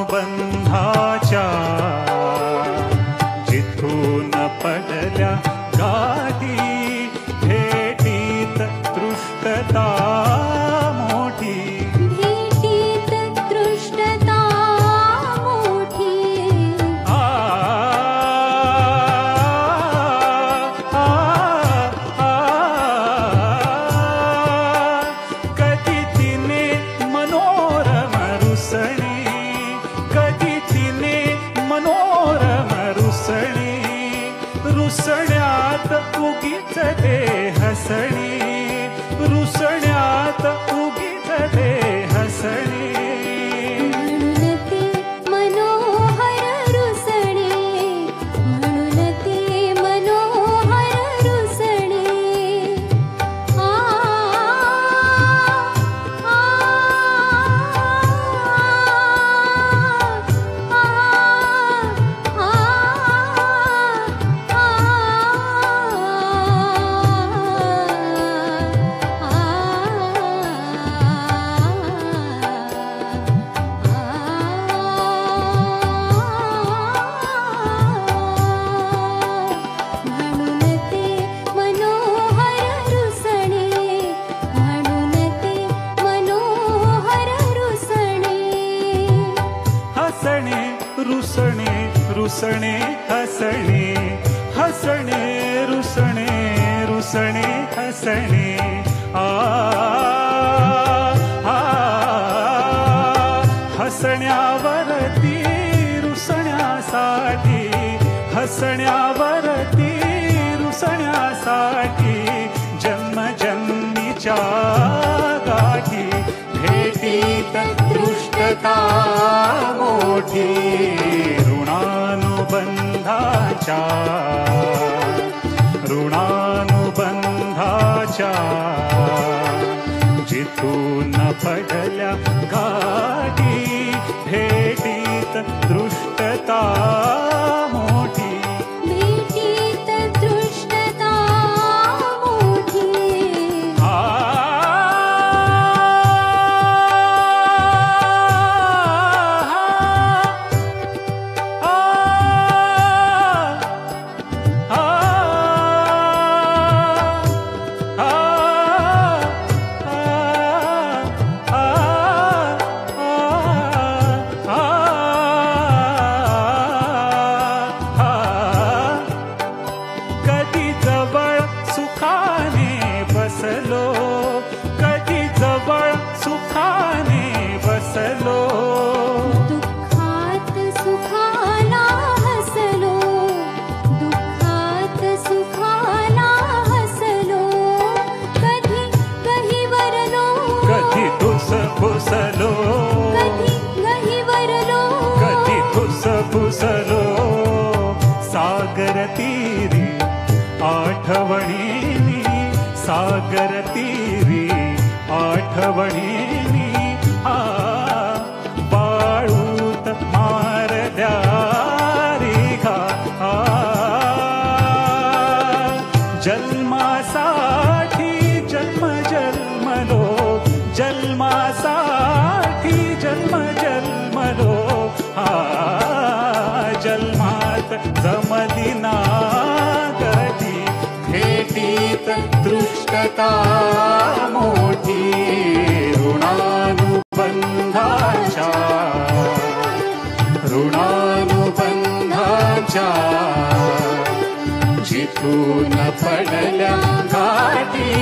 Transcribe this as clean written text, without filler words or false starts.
ऋणानुबंधाच्या जिथून पडल्या गाठी भेटीत तृष्टता मोठी कधी तिने मनोरम रुसण्यात उगीच ते हसणी रुसण्यात उगीच ते हसणी म्हणून ते मनोहर रुसणे रुसणे रुसणे हसणे हसणे रुसणे रुसणे हसणे हसण्यावरती रुसण्यासाठी हसण्यावरती रुसण्यासाठी जन्मजन्मीच्या गाठी भेटीत दृष्टता मोठी ऋणानुबंधाच्या जिथून पडल्या गाठी भेटीत दृष्टता मोठी कधी जवळ सुखाने बसलो दुःखात सुखाला हसलो कधी गहिवरलो कधी फुसलो कधी फुसलो सागर तीरी आठवणीनी सागर तीरी आठवणीनी बाळूत मारल्या रेखा जन्मासाठी जन्म जन्मलो जन्मासाठी जन्म जन्मलो जन्मात जमली ना कधी भेटीत दृष्टता मोठी ऋणानुबंधाच्या जिथून पडल्या गाठी